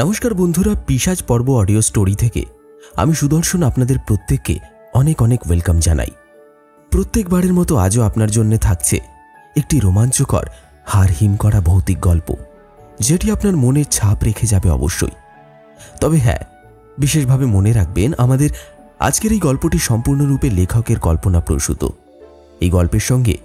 নমস্কার বন্ধুরা, পিশাচ পর্ব অডিও স্টোরি থেকে আমি সুদর্শন আপনাদের প্রত্যেককে অনেক অনেক ওয়েলকাম জানাই। প্রত্যেকবারের মতো আজও আপনার জন্য থাকছে একটি রোমাঞ্চকর হাড় হিম করা ভৌতিক গল্প, যেটি আপনার মনে ছাপ রেখে যাবে অবশ্যই। তবে হ্যাঁ, বিশেষভাবে মনে রাখবেন, আমাদের আজকের এই গল্পটি সম্পূর্ণরূপে লেখকের কল্পনাপ্রসূত। এই গল্পের সঙ্গে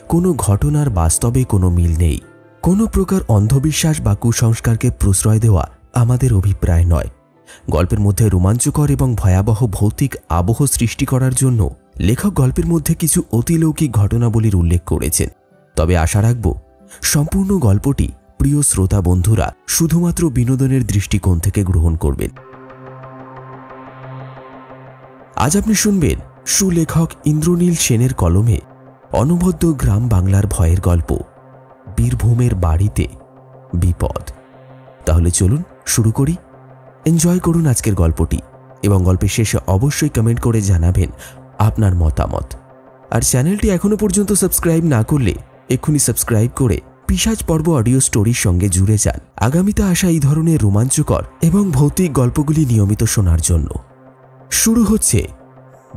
কোনো ঘটনার বাস্তবে কোনো মিল নেই। কোনো প্রকার অন্ধবিশ্বাস বা কুসংস্কারকে প্রশ্রয় দেওয়া আমাদের অভিপ্রায় নয়। গল্পের মধ্যে রোমাঞ্চকর এবং ভয়াবহ ভৌতিক আবহ সৃষ্টি করার জন্য লেখক গল্পের মধ্যে কিছু অতিলৌকিক ঘটনাবলীর উল্লেখ করেছেন। তবে আশা রাখব সম্পূর্ণ গল্পটি প্রিয় শ্রোতা বন্ধুরা শুধুমাত্র বিনোদনের দৃষ্টিকোণ থেকে গ্রহণ করবেন। আজ আপনি শুনবেন সুলেখক ইন্দ্রনীল সেনের কলমে অনবদ্য গ্রাম বাংলার ভয়ের গল্প, বীরভূমের বাড়িতে বিপদ। তাহলে চলুন শুরু করি। এনজয় করুন আজকের গল্পটি এবং গল্পের শেষে অবশ্যই কমেন্ট করে জানাবেন আপনার মতামত। আর চ্যানেলটি এখনো পর্যন্ত সাবস্ক্রাইব না করলে এক্ষুনি সাবস্ক্রাইব করে পিশাচ পর্ব অডিও স্টোরির সঙ্গে জুড়ে যান আগামীতে আসা এই ধরনের রোমাঞ্চকর এবং ভৌতিক গল্পগুলি নিয়মিত শোনার জন্য। শুরু হচ্ছে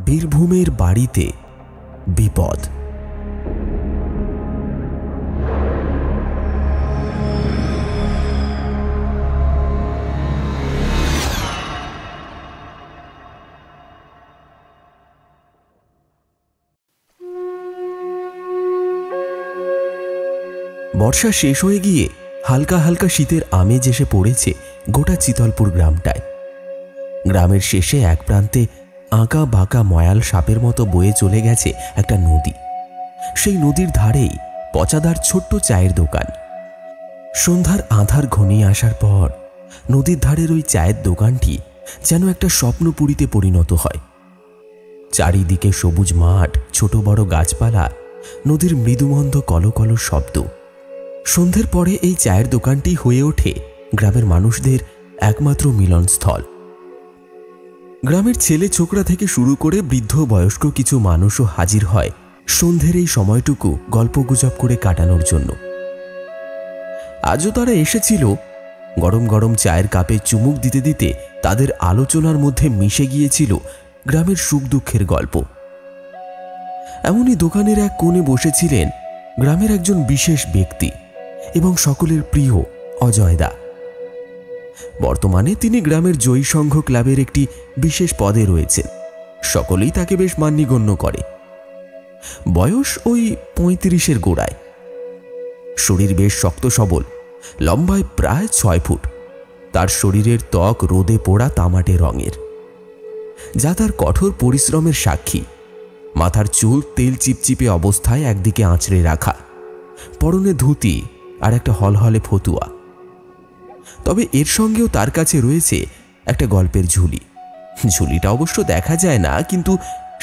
বীরভূমের বাড়িতে বিপদ। বর্ষা শেষ হয়ে গিয়ে হালকা হালকা শীতের আমেজ এসে পড়েছে গোটা চিতলপুর গ্রামটায়। গ্রামের শেষে এক প্রান্তে আঁকা বাঁকা ময়াল সাপের মতো বয়ে চলে গেছে একটা নদী। সেই নদীর ধারেই পচাদার ছোট্ট চায়ের দোকান। সন্ধ্যার আঁধার ঘনিয়ে আসার পর নদীর ধারের ওই চায়ের দোকানটি যেন একটা স্বপ্নপুরীতে পরিণত হয়। চারিদিকে সবুজ মাঠ, ছোট বড় গাছপালা, নদীর মৃদুমন্দ কলকল শব্দ। সন্ধ্যের পরে এই চায়ের দোকানটি হয়ে ওঠে গ্রামের মানুষদের একমাত্র মিলনস্থল। গ্রামের ছেলে ছোকরা থেকে শুরু করে বৃদ্ধ বয়স্ক কিছু মানুষও হাজির হয় সন্ধ্যের এই সময়টুকু গল্পগুজব করে কাটানোর জন্য। আজও তারা এসেছিল। গরম গরম চায়ের কাপে চুমুক দিতে দিতে তাদের আলোচনার মধ্যে মিশে গিয়েছিল গ্রামের সুখ দুঃখের গল্প। এমনই দোকানের এক কোণে বসেছিলেন গ্রামের একজন বিশেষ ব্যক্তি এবং সকলের প্রিয় অজয়দা। বর্তমানে তিনি গ্রামের জয়ী সংঘ ক্লাবের একটি বিশেষ পদে রয়েছেন। সকলেই তাকে বেশ মান্যগণ্য করে। বয়স ওই ৩৫-এর গোড়ায়। শরীর বেশ শক্ত সবল, লম্বায় প্রায় ৬ ফুট। তার শরীরের ত্বক রোদে পোড়া তামাটে রঙের, যা তার কঠোর পরিশ্রমের সাক্ষী। মাথার চুল তেল চিপচিপে অবস্থায় একদিকে আঁচড়ে রাখা, পরনে ধুতি আর একটা হলহলে ফতুয়া। তবে এর সঙ্গেও তার কাছে রয়েছে একটা গল্পের ঝুলি। ঝুলিটা অবশ্য দেখা যায় না, কিন্তু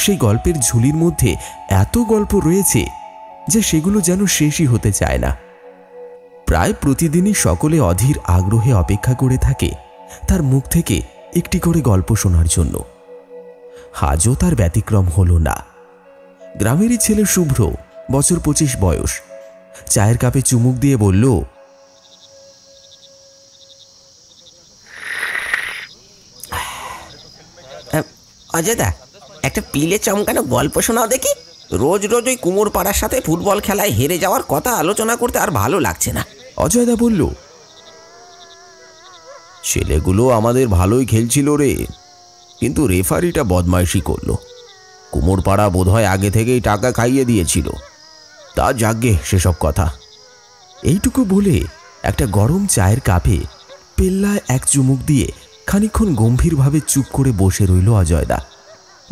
সেই গল্পের ঝুলির মধ্যে এত গল্প রয়েছে যে সেগুলো যেন শেষই হতে চায় না। প্রায় প্রতিদিনই সকলে অধীর আগ্রহে অপেক্ষা করে থাকে তার মুখ থেকে একটি করে গল্প শোনার জন্য। আজও তার ব্যতিক্রম হলো না। গ্রামেরই ছেলে শুভ্র, বছর 25 বয়স, চায়ের কাপে চুমুক দিয়ে বলল, অজয়দা, একটা পিলে চমকানো গল্প শোনাও দেখি। রোজ রোজ ওই কুমোর পাড়ার সাথে ফুটবল খেলায় হেরে যাওয়ার কথা আলোচনা করতে আর ভালো লাগছে না। অজয়দা বলল, ছেলেগুলো আমাদের ভালোই খেলছিল রে, কিন্তু রেফারিটা বদমাইশি করলো। কুমোরপাড়া বোধহয় আগে থেকেই টাকা খাইয়ে দিয়েছিল। তা যাগ্গে সেসব কথা। এইটুকু বলে একটা গরম চায়ের কাপে পেল্লায় এক চুমুক দিয়ে খানিকক্ষণ গম্ভীরভাবে চুপ করে বসে রইল অজয়দা।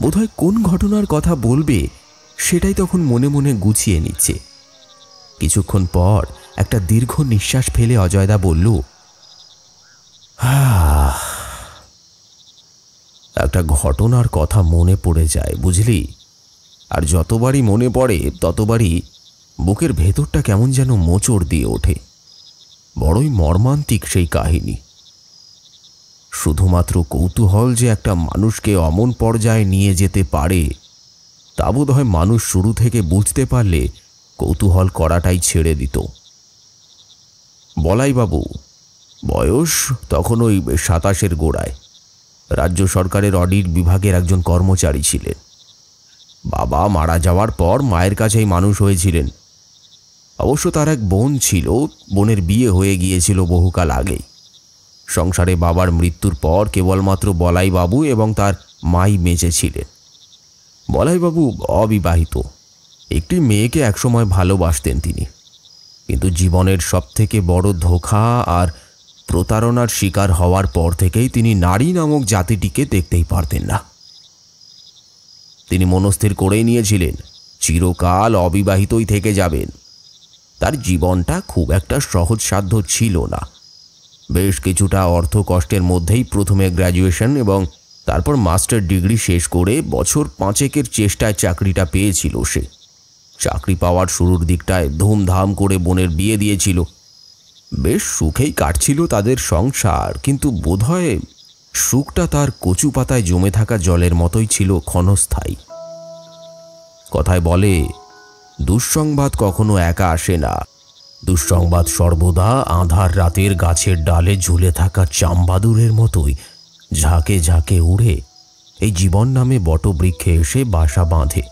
বোধহয় কোন ঘটনার কথা বলবে সেটাই তখন মনে মনে গুছিয়ে নিচ্ছে। কিছুক্ষণ পর একটা দীর্ঘ নিঃশ্বাস ফেলে অজয়দা বলল, একটা ঘটনার কথা মনে পড়ে যায় বুঝলি, আর যতবারই মনে পড়ে ততবারই বুকের ভেতরটা কেমন যেন মোচড় দিয়ে ওঠে। বড়ই মর্মান্তিক সেই কাহিনী। শুধুমাত্র কৌতূহল যে একটা মানুষকে অমন পর্যায়ে নিয়ে যেতে পারে তা বোধহয় মানুষ শুরু থেকে বুঝতে পারলে কৌতূহল করাটাই ছেড়ে দিত। বলাইবাবু বয়স তখন ওই 27-এর গোড়ায়। রাজ্য সরকারের অডিট বিভাগের একজন কর্মচারী ছিলেন। বাবা মারা যাওয়ার পর মায়ের কাছেই মানুষ হয়েছিলেন। অবশ্য তার এক বোন ছিল, বোনের বিয়ে হয়ে গিয়েছিল বহুকাল আগেই। সংসারে বাবার মৃত্যুর পর কেবলমাত্র বলাইবাবু এবং তার মাই বেঁচে ছিলেন। বলাইবাবু অবিবাহিত, একটি মেয়েকে একসময় ভালোবাসতেন তিনি, কিন্তু জীবনের সবথেকে বড় ধোঁকা আর প্রতারণার শিকার হওয়ার পর থেকেই তিনি নারী নামক জাতিটিকে দেখতেই পারতেন না। তিনি মনস্থির করেই নিয়েছিলেন চিরকাল অবিবাহিতই থেকে যাবেন। তার জীবনটা খুব একটা সহজসাধ্য ছিল না। বেশ কিছুটা অর্থ কষ্টের মধ্যেই প্রথমে গ্র্যাজুয়েশন এবং তারপর মাস্টার ডিগ্রি শেষ করে বছর 5 চেষ্টায় চাকরিটা পেয়েছিল সে। চাকরি পাওয়ার শুরুর দিকটায় ধুমধাম করে বোনের বিয়ে দিয়েছিল। বেশ সুখেই কাটছিল তাদের সংসার, কিন্তু বোধহয় সুখটা তার কচু পাতায় জমে থাকা জলের মতোই ছিল ক্ষণস্থায়ী। কথায় বলে, দুঃসংবাদ কখনো একা আসে না, দুঃসংবাদ সর্বদা আঁধার রাতের গাছের ডালে ঝুলে থাকা চাম্বাদুরের মতোই ঝাঁকে ঝাঁকে উড়ে এই জীবন নামে বটবৃক্ষে এসে বাসা বাঁধে।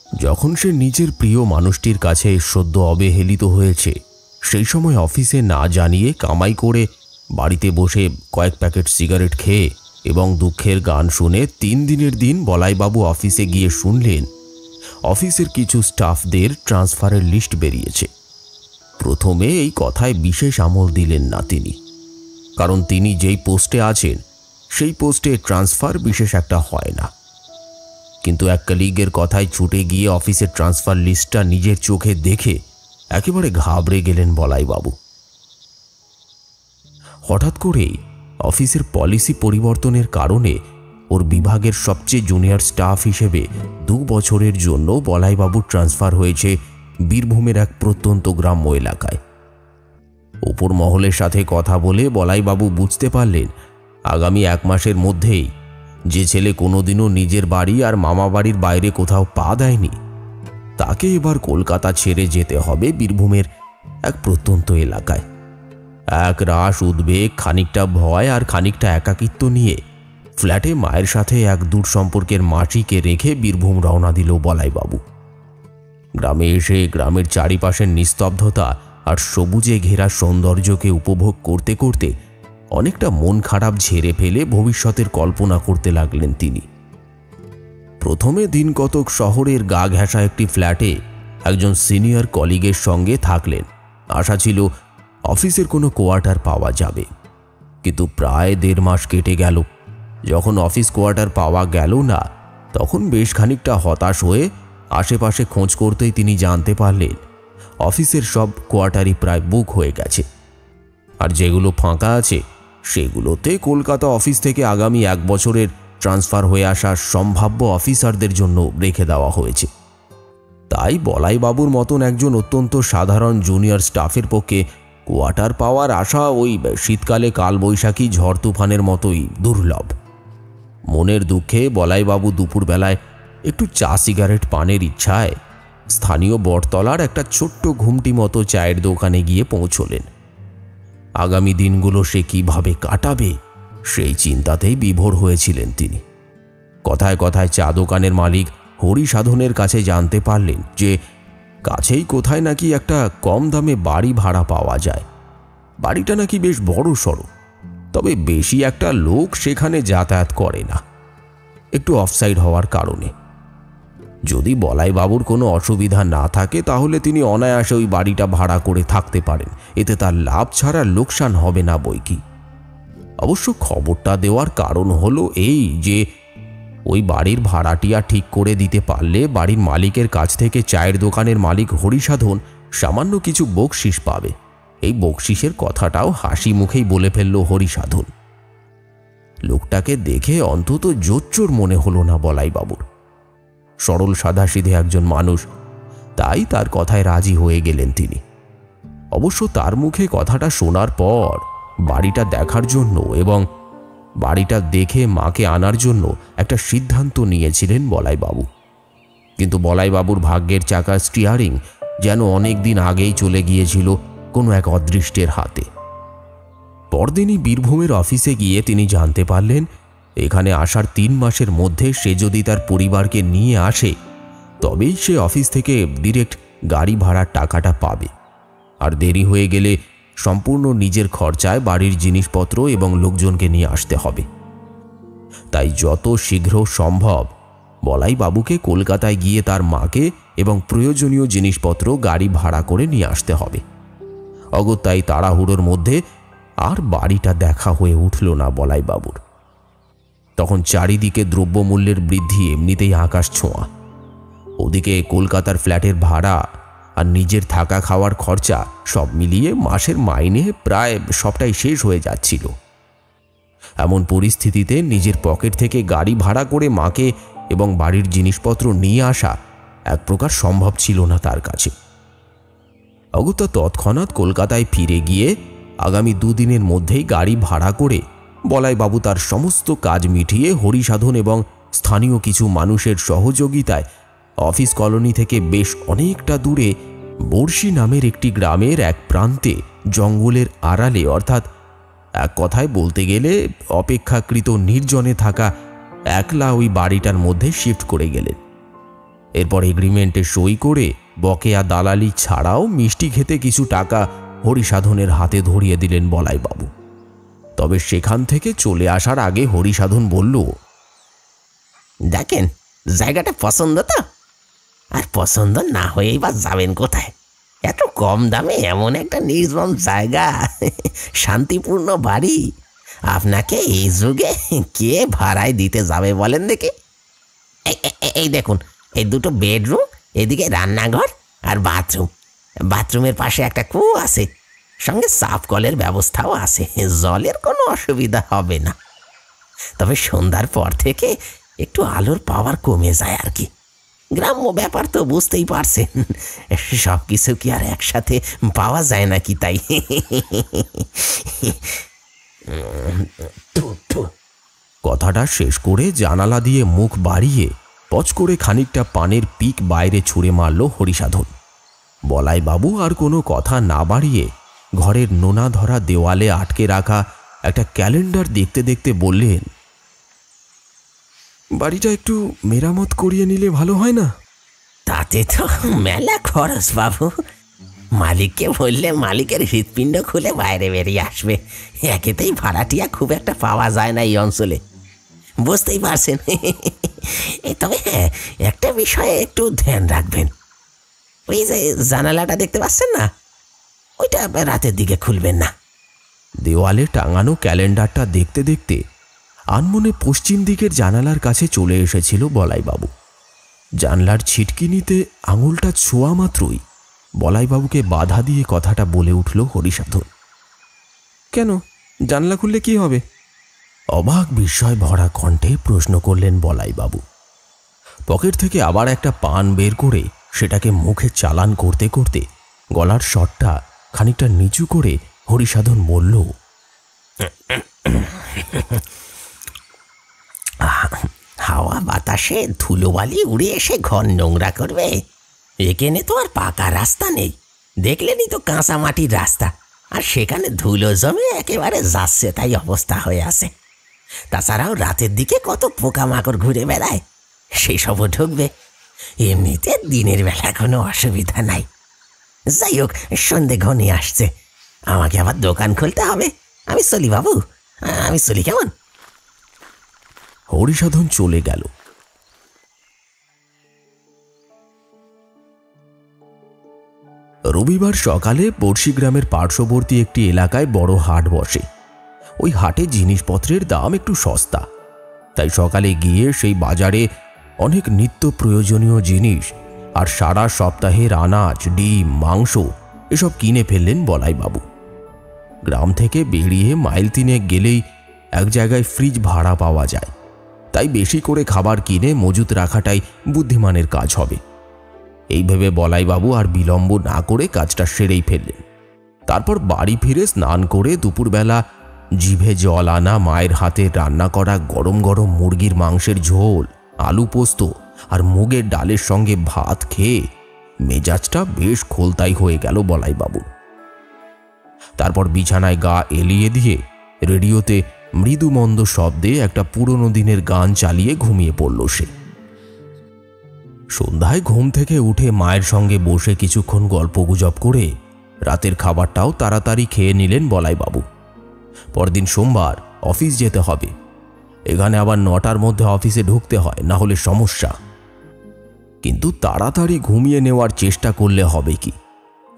যখন সে নিজের প্রিয় মানুষটির কাছে সদ্য অবহেলিত হয়েছে, সেই সময় অফিসে না জানিয়ে কামাই করে বাড়িতে বসে কয়েক প্যাকেট সিগারেট খেয়ে এবং দুঃখের গান শুনে 3 দিনের দিন বলাইবাবু অফিসে গিয়ে শুনলেন অফিসের কিছু স্টাফদের ট্রান্সফারের লিস্ট বেরিয়েছে। প্রথমে এই কথায় বিশেষ আমল দিলেন না তিনি, কারণ তিনি যেই পোস্টে আছেন সেই পোস্টে ট্রান্সফার বিশেষ একটা হয় না। কিন্তু এক কলিগের কথায় ছুটে গিয়ে অফিসের ট্রান্সফার লিস্টটা নিজের চোখে দেখে একেবারে ঘাবড়ে গেলেন বলাইবাবু। হঠাৎ করেই অফিসের পলিসি পরিবর্তনের কারণে ওর বিভাগের সবচেয়ে জুনিয়র স্টাফ হিসেবে 2 বছরের জন্য বলাইবাবুর ট্রান্সফার হয়েছে বীরভূমের এক প্রত্যন্ত গ্রাম্য এলাকায়। উপর মহলের সাথে কথা বলে বলাইবাবু বুঝতে পারলেন আগামী 1 মাসের মধ্যেই যে ছেলে কোনোদিনও নিজের বাড়ি আর মামা বাড়ির বাইরে কোথাও পা দেয়নি, তাকে এবার কলকাতা ছেড়ে যেতে হবে বীরভূমের এক প্রত্যন্ত এলাকায়। এক রাশ উদ্বেগ, খানিকটা ভয় আর খানিকটা একাকিত্ব নিয়ে ফ্ল্যাটে মায়ের সাথে এক দূর সম্পর্কের মাসিকে রেখে বীরভূম রওনা দিল বলাইবাবু। গ্রামে এসে গ্রামের চারিপাশের নিস্তব্ধতা আর সবুজে ঘেরা সৌন্দর্যকে উপভোগ করতে করতে অনেকটা মন খারাপ ঝেড়ে ফেলে ভবিষ্যতের কল্পনা করতে লাগলেন তিনি। প্রথমে দিন কতক শহরের গা ঘেঁষা একটি ফ্ল্যাটে একজন সিনিয়র কলিগের সঙ্গে থাকলেন। আশা ছিল অফিসের কোনো কোয়ার্টার পাওয়া যাবে, কিন্তু প্রায় 1.5 মাস কেটে গেল। যখন অফিস কোয়ার্টার পাওয়া গেল না, তখন বেশ খানিকটা হতাশ হয়ে আশেপাশে খোঁজ করতেই তিনি জানতে পারলেন অফিসের সব কোয়ার্টারই প্রায় বুক হয়ে গেছে, আর যেগুলো ফাঁকা আছে সেগুলোতে কলকাতা অফিস থেকে আগামী 1 বছরের ট্রান্সফার হয়ে আসা সম্ভাব্য অফিসারদের জন্য রেখে দেওয়া হয়েছে। তাই বলাইবাবুর মতন একজন অত্যন্ত সাধারণ জুনিয়র স্টাফের পক্ষে কোয়ার্টার পাওয়ার আশা ওই শীতকালে কালবৈশাখী ঝড় তুফানের মতোই দুর্লভ। মনের দুঃখে বলাইবাবু দুপুরবেলায় একটু চা সিগারেট পানের ইচ্ছায় স্থানীয় বটতলার একটা ছোট্ট ঘুমটি মতো চায়ের দোকানে গিয়ে পৌঁছলেন। আগামী দিনগুলো সে কিভাবে কাটাবে সেই চিন্তাতেই বিভোর হয়েছিলেন তিনি। কথায় কথায় চা দোকানের মালিক হরিসাধনের কাছে জানতে পারলেন যে কাছেই কোথায় নাকি একটা কম দামে বাড়ি ভাড়া পাওয়া যায়। বাড়িটা নাকি বেশ বড় সড়ো, তবে বেশি একটা লোক সেখানে যাতায়াত করে না, একটু অফসাইড হওয়ার কারণে। যদি বলাইবাবুর কোনো অসুবিধা না থাকে তাহলে তিনি অনায়াসে ওই বাড়িটা ভাড়া করে থাকতে পারেন, এতে তার লাভ ছাড়া লোকসান হবে না বইকি। অবশ্য খবরটা দেওয়ার কারণ হলো এই যে ওই বাড়ির ভাড়াটিয়া ঠিক করে দিতে পারলে বাড়ির মালিকের কাছ থেকে চায়ের দোকানের মালিক হরিসাধন সামান্য কিছু বকশিস পাবে। এই বকশিসের কথাটাও হাসি মুখেই বলে ফেলল হরিসাধন। লোকটাকে দেখে অন্তত জোচ্চোর মনে হলো না বলাইবাবুর। সরল সাদাসিধে একজন মানুষ, তাই তার কথায় রাজি হয়ে গেলেন তিনি। অবশ্য তার মুখে কথাটা শোনার পর বাড়িটা দেখার জন্য এবং বাড়িটা দেখে মাকে আনার জন্য একটা সিদ্ধান্ত নিয়েছিলেন বলাইবাবু। কিন্তু বলাইবাবুর ভাগ্যের চাকার স্টিয়ারিং যেন অনেক দিন আগেই চলে গিয়েছিল কোনো এক অদৃষ্টের হাতে। পরদিনই বীরভূমের অফিসে গিয়ে তিনি জানতে পারলেন এখানে আসার 3 মাসের মধ্যে সে যদি তার পরিবারকে নিয়ে আসে তবেই সে অফিস থেকে ডিরেক্ট গাড়ি ভাড়ার টাকাটা পাবে, আর দেরি হয়ে গেলে সম্পূর্ণ নিজের খরচায় বাড়ির জিনিসপত্র এবং লোকজনকে নিয়ে আসতে হবে। তাই যত শীঘ্র সম্ভব বলাইবাবুকে কলকাতায় গিয়ে তার মাকে এবং প্রয়োজনীয় জিনিসপত্র গাড়ি ভাড়া করে নিয়ে আসতে হবে। অগত্যাই তাড়াহুড়োর মধ্যে আর বাড়িটা দেখা হয়ে উঠল না বলাইবাবুর। তখন চারিদিকে দ্রব্যমূল্যের বৃদ্ধি এমনিতেই আকাশ ছোঁয়া, ওদিকে কলকাতার ফ্ল্যাটের ভাড়া আর নিজের থাকা খাওয়ার খরচা সব মিলিয়ে মাসের মাইনে প্রায় সবটাই শেষ হয়ে যাচ্ছিল। এমন পরিস্থিতিতে নিজের পকেট থেকে গাড়ি ভাড়া করে মাকে এবং বাড়ির জিনিসপত্র নিয়ে আসা এক প্রকার সম্ভব ছিল না তার কাছে। অগত্যা তৎক্ষণাৎ কলকাতায় ফিরে গিয়ে আগামী 2 দিনের মধ্যেই গাড়ি ভাড়া করে বলাইবাবু তার সমস্ত কাজ মিটিয়ে হরিসাধন এবং স্থানীয় কিছু মানুষের সহযোগিতায় অফিস কলোনি থেকে বেশ অনেকটা দূরে বর্ষি নামের একটি গ্রামের এক প্রান্তে জঙ্গলের আড়ালে, অর্থাৎ এক কথায় বলতে গেলে অপেক্ষাকৃত নির্জনে থাকা একলা ওই বাড়িটার মধ্যে শিফট করে গেলেন। এরপর এগ্রিমেন্টে সই করে বকেয়া দালালি ছাড়াও মিষ্টি খেতে কিছু টাকা হরিসাধনের হাতে ধরিয়ে দিলেন বলাইবাবু। তবে সেখান থেকে চলে আসার আগে হরিসাধন বলল, দেখেন জায়গাটা পছন্দ তো, আর পছন্দ না হয়েই বা যাবেন কোথায়? এত কম দামে এমন একটা নির্জন জায়গা, শান্তিপূর্ণ বাড়ি আপনাকে এই যুগে কে ভাড়ায় দিতে যাবে বলেন দেখি? এই দেখুন, এই 2টো বেডরুম, এদিকে রান্নাঘর আর বাথরুম, বাথরুমের পাশে একটা কুয়ো আছে, সঙ্গে সাফ কলের ব্যবস্থাও আছে, জলের কোনো অসুবিধা হবে না। তবে সন্ধ্যার পর থেকে একটু আলোর পাওয়ার কমে যায় আর কি। গ্রাম্য ব্যাপার তো বুঝতেই পারছেন, সব কিছু কি আর একসাথে পাওয়া যায় নাকি? তাই কথাটা শেষ করে জানালা দিয়ে মুখ বাড়িয়ে পচ করে খানিকটা পানের পিক বাইরে ছুঁড়ে মারল হরিসাধন। বলাইবাবু আর কোনো কথা না বাড়িয়ে ঘরের নোনা ধরা দেওয়ালে আটকে রাখা একটা ক্যালেন্ডার দেখতে দেখতে বললেন, বাড়িটা একটু মেরামত করিয়ে নিলে ভালো হয় না? তাতে তো মেলা খরচ বাবু, মালিককে বললে মালিকের হৃৎপিণ্ড খুলে বাইরে বেরিয়ে আসবে। একেতেই ভাড়াটিয়া খুব একটা পাওয়া যায় না এই অঞ্চলে, বুঝতেই পারছেন। তবে হ্যাঁ, একটা বিষয়ে একটু ধ্যান রাখবেন, ওই যে জানালাটা দেখতে পাচ্ছেন না, ওইটা রাতের দিকে খুলবেন না। দেওয়ালে টাঙানো ক্যালেন্ডারটা দেখতে দেখতে আনমনে পশ্চিম দিকের জানালার কাছে চলে এসেছিল বলাইবাবু। জানলার ছিটকিনিতে আঙুলটা ছোঁয়া মাত্রই বলাইবাবুকে বাধা দিয়ে কথাটা বলে উঠল হরিসাধন। কেন, জানলা খুললে কি হবে? অবাক বিস্ময় ভরা কণ্ঠে প্রশ্ন করলেন বলাইবাবু। পকেট থেকে আবার একটা পান বের করে সেটাকে মুখে চালান করতে করতে গলার স্বরটা খানিকটা নিচু করে হরিসাধন বলল, হাওয়া বাতাসে ধুলোবালি উড়ে এসে ঘর নোংরা করবে। এখানে তো আর পাকা রাস্তা নেই, দেখলেনই তো কাঁচা মাটির রাস্তা, আর সেখানে ধুলো জমে একেবারে যাচ্ছে তাই অবস্থা হয়ে আছে। তাছাড়াও রাতের দিকে কত পোকামাকড় ঘুরে বেড়ায়, সেই সবও ঢুকবে। এমনিতে দিনের বেলা কোনো অসুবিধা নাই। যাই হোক, সন্ধে ঘনিয়ে আসছে, আমাকে আবার দোকান খুলতে হবে। আমি চলি বাবু, আমি চলি, কেমন? হরিসাধন চলে গেল। রবিবার সকালে বর্ষি গ্রামের পার্শ্ববর্তী একটি এলাকায় বড় হাট বসে। ওই হাটে জিনিসপত্রের দাম একটু সস্তা, তাই সকালে গিয়ে সেই বাজারে অনেক নিত্য প্রয়োজনীয় জিনিস আর সারা সপ্তাহের আনাজ, ডিম, মাংস এসব কিনে ফেললেন বলাইবাবু। গ্রাম থেকে বেরিয়ে মাইল 3 গেলেই এক জায়গায় ফ্রিজ ভাড়া পাওয়া যায়, তাই বেশি করে খাবার কিনে মজুত রাখাটাই বুদ্ধিমানের কাজ হবে। এই ভেবে বলাইবাবু আর বিলম্ব না করে কাজটা সেরেই ফেললেন। তারপর বাড়ি ফিরে স্নান করে দুপুরবেলা জিভে জল আনা মায়ের হাতে রান্না করা গরম গরম মুরগির মাংসের ঝোল, আলু পোস্ত আর মুগের ডালের সঙ্গে ভাত খেয়ে মেজাজটা বেশ খোলতাই হয়ে গেল বলাইবাবু। তারপর বিছানায় গা এলিয়ে দিয়ে রেডিওতে মৃদুমন্দ শব্দে একটা পুরনো দিনের গান চালিয়ে ঘুমিয়ে পড়ল সে। সন্ধ্যায় ঘুম থেকে উঠে মায়ের সঙ্গে বসে কিছুক্ষণ গল্পগুজব করে রাতের খাবারটাও তাড়াতাড়ি খেয়ে নিলেন বলাইবাবু। পরদিন সোমবার অফিস যেতে হবে। এখানে আবার 9টার মধ্যে অফিসে ঢুকতে হয়, না হলে সমস্যা। কিন্তু তাড়াতাড়ি ঘুমিয়ে নেওয়ার চেষ্টা করলে হবে কি?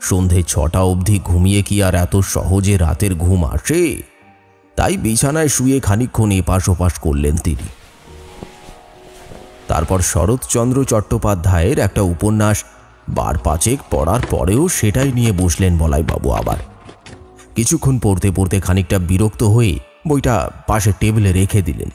সন্ধে 6টা অবধি ঘুমিয়ে কি আর এত সহজে রাতের ঘুম আসে? তাই বিছানায় শুয়ে খানিকক্ষণ এপাশ ওপাশ করলেন তিনি। তারপর শরৎচন্দ্র চট্টোপাধ্যায়ের একটা উপন্যাস 5 পড়ার পরেও সেটাই নিয়ে বসলেন বলাইবাবু আবার। কিছুক্ষণ পড়তে পড়তে খানিকটা বিরক্ত হয়ে বইটা পাশে টেবিলে রেখে দিলেন।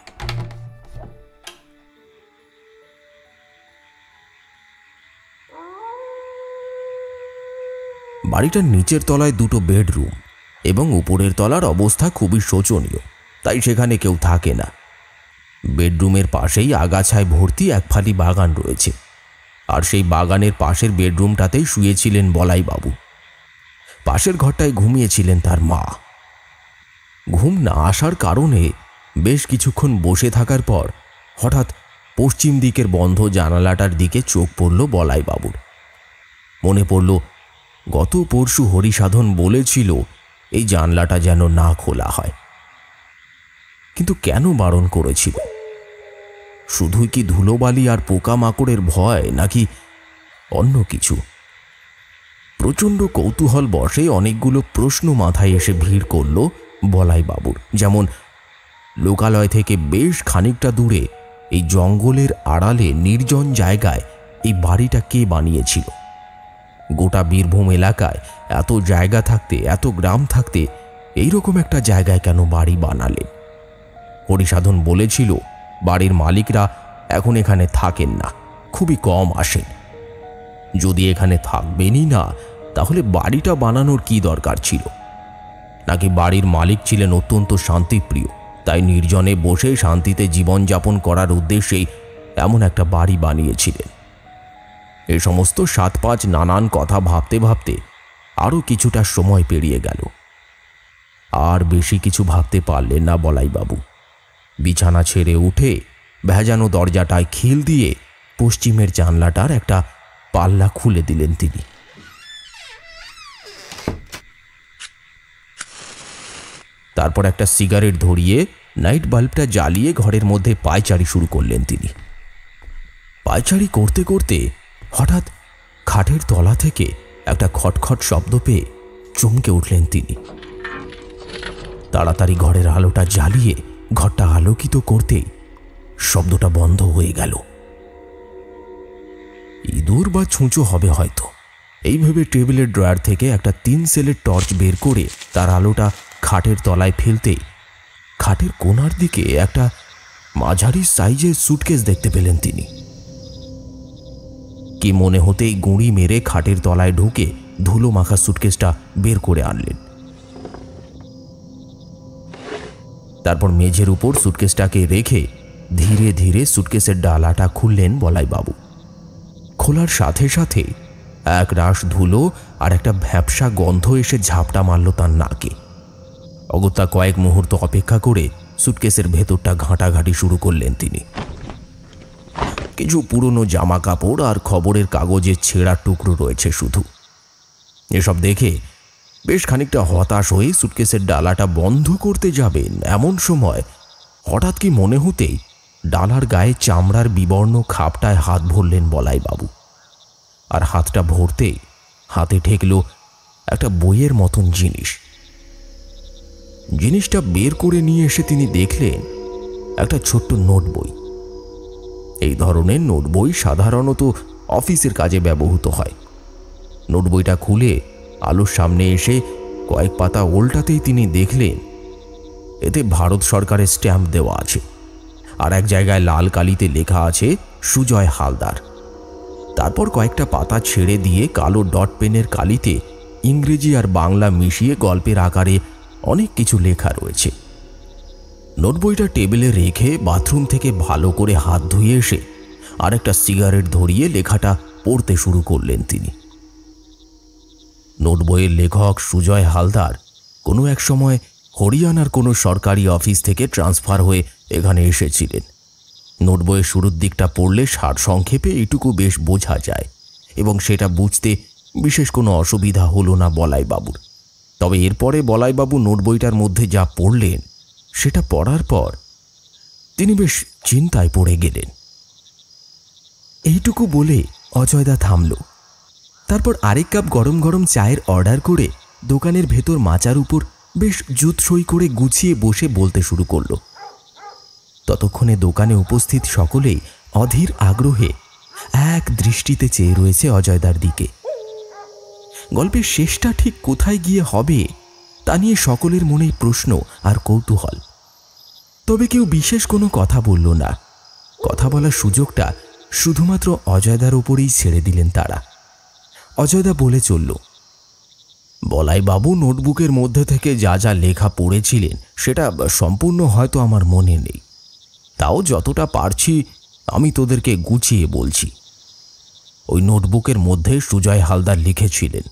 বাড়িটার নিচের তলায় 2টো বেডরুম এবং উপরের তলার অবস্থা খুবই শোচনীয়, তাই সেখানে কেউ থাকে না। বেডরুমের পাশেই আগাছায় ভর্তি এক ফালি বাগান রয়েছে, আর সেই বাগানের পাশের বেডরুমটাতেই শুয়েছিলেন বলাইবাবু। পাশের ঘরটায় ঘুমিয়েছিলেন তার মা। ঘুম না আসার কারণে বেশ কিছুক্ষণ বসে থাকার পর হঠাৎ পশ্চিম দিকের বন্ধ জানালাটার দিকে চোখ পড়ল বলাইবাবুর। মনে পড়ল গত পরশু হরিসাধন বলেছিল এই জানলাটা যেন না খোলা হয়। কিন্তু কেন বারণ করেছিল? শুধুই কি ধুলোবালি আর পোকামাকড়ের ভয়, নাকি অন্য কিছু? প্রচণ্ড কৌতূহল বশে অনেকগুলো প্রশ্ন মাথায় এসে ভিড় করল বলাইবাবুর। যেমন, লোকালয় থেকে বেশ খানিকটা দূরে এই জঙ্গলের আড়ালে নির্জন জায়গায় এই বাড়িটা কে বানিয়েছিল? গোটা বীরভূম এলাকায় এত জায়গা থাকতে, এত গ্রাম থাকতে এইরকম একটা জায়গায় কেন বাড়ি বানালেন? হরিসাধন বলেছিল বাড়ির মালিকরা এখন এখানে থাকেন না, খুবই কম আসেন। যদি এখানে থাকবেনই না, তাহলে বাড়িটা বানানোর কি দরকার ছিল? নাকি বাড়ির মালিক ছিলেন অত্যন্ত শান্তিপ্রিয়, তাই নির্জনে বসে শান্তিতে জীবনযাপন করার উদ্দেশ্যেই এমন একটা বাড়ি বানিয়েছিলেন? এ সমস্ত 7-5 নানান কথা ভাবতে ভাবতে আরও কিছুটা সময় পেরিয়ে গেল। আর বেশি কিছু ভাবতে পারলেন না বলাইবাবু। বিছানা ছেড়ে উঠে ভেজানো দরজাটায় খিল দিয়ে পশ্চিমের জানলাটার একটা পাল্লা খুলে দিলেন তিনি। তারপর একটা সিগারেট ধরিয়ে নাইট বাল্বটা জ্বালিয়ে ঘরের মধ্যে পায়চারি শুরু করলেন তিনি। পায়চারি করতে করতে হঠাৎ খাটের তলা থেকে একটা খটখট শব্দ পেয়ে চমকে উঠলেন তিনি। তাড়াতাড়ি ঘরের আলোটা জ্বালিয়ে ঘরটা আলোকিত করতেই শব্দটা বন্ধ হয়ে গেল। ইঁদুর বা ছুঁচো হবে হয়তো, এই ভেবে টেবিলের ড্রয়ার থেকে একটা 3 সেলের টর্চ বের করে তার আলোটা খাটের তলায় ফেলতেই খাটের কোণার দিকে একটা মাঝারি সাইজের সুটকেস দেখতে পেলেন তিনি। কি মনে হতেই গুঁড়ি মেরে খাটের তলায় ঢুকে ধুলো মাখা সুটকেসটা বের করে আনলেন। তারপর মেঝের উপর সুটকেসটাকে রেখে ধীরে ধীরে সুটকেসের ডালাটা খুললেন বলাইবাবু। খোলার সাথে সাথে এক রাশ ধুলো আর একটা ভ্যাপসা গন্ধ এসে ঝাপটা মারল তার নাকে। অগত্যা কয়েক মুহূর্ত অপেক্ষা করে সুটকেসের ভেতরটা ঘাঁটাঘাঁটি শুরু করলেন তিনি। কিছু পুরনো জামা কাপড় আর খবরের কাগজের ছেঁড়া টুকরো রয়েছে শুধু। এসব দেখে বেশ খানিকটা হতাশ হয়ে সুটকেসের ডালাটা বন্ধ করতে যাবেন, এমন সময় হঠাৎ কি মনে হতেই ডালার গায়ে চামড়ার বিবর্ণ খাপটায় হাত ভরলেন বলাইবাবু। আর হাতটা ভরতেই হাতে ঠেকল একটা বইয়ের মতন জিনিস। জিনিসটা বের করে নিয়ে এসে তিনি দেখলেন একটা ছোট্ট নোট বই। এই ধরনের নোট বই সাধারণত অফিসের কাজে ব্যবহৃত হয়। নোট বইটা খুলে আলোর সামনে এসে কয়েক পাতা উল্টাতেই তিনি দেখলেন এতে ভারত সরকারের স্ট্যাম্প দেওয়া আছে, আর এক জায়গায় লাল কালিতে লেখা আছে সুজয় হালদার। তারপর কয়েকটা পাতা ছেড়ে দিয়ে কালো ডট পেনের কালিতে ইংরেজি আর বাংলা মিশিয়ে গল্পের আকারে অনেক কিছু লেখা রয়েছে। নোট বইটা টেবিলে রেখে বাথরুম থেকে ভালো করে হাত ধুয়ে এসে আর একটা সিগারেট ধরিয়ে লেখাটা পড়তে শুরু করলেন তিনি। নোট বইয়ের লেখক সুজয় হালদার কোনো এক সময় হরিয়ানার কোনো সরকারি অফিস থেকে ট্রান্সফার হয়ে এখানে এসেছিলেন। নোটবইয়ের শুরুর দিকটা পড়লে সারসংক্ষেপে এইটুকু বেশ বোঝা যায়, এবং সেটা বুঝতে বিশেষ কোনো অসুবিধা হলো না বলাইবাবুর। তবে এরপরে বলাইবাবু নোটবইটার মধ্যে যা পড়লেন সেটা পড়ার পর তিনি বেশ চিন্তায় পড়ে গেলেন। এইটুকু বলে অজয়দা থামল। তারপর আরেক কাপ গরম গরম চায়ের অর্ডার করে দোকানের ভেতর মাচার উপর বেশ জুতসই করে গুছিয়ে বসে বলতে শুরু করল। ততক্ষণে দোকানে উপস্থিত সকলেই অধীর আগ্রহে এক দৃষ্টিতে চেয়ে রয়েছে অজয়দার দিকে। গল্পের শেষটা ঠিক কোথায় গিয়ে হবে তা নিয়ে সকলের মনেই প্রশ্ন আর কৌতূহল। তবে কেউ বিশেষ কোনো কথা বলল না। কথা বলার সুযোগটা শুধুমাত্র অজয়দার উপরেই ছেড়ে দিলেন তারা। অজয়দা বলে চলল, বলাইবাবু নোটবুকের মধ্যে থেকে যা যা লেখা পড়েছিলেন সেটা সম্পূর্ণ হয়তো আমার মনে নেই, তাও যতটা পারছি আমি তোদেরকে গুছিয়ে বলছি। ওই নোটবুকের মধ্যে সুজয় হালদার লিখেছিলেন,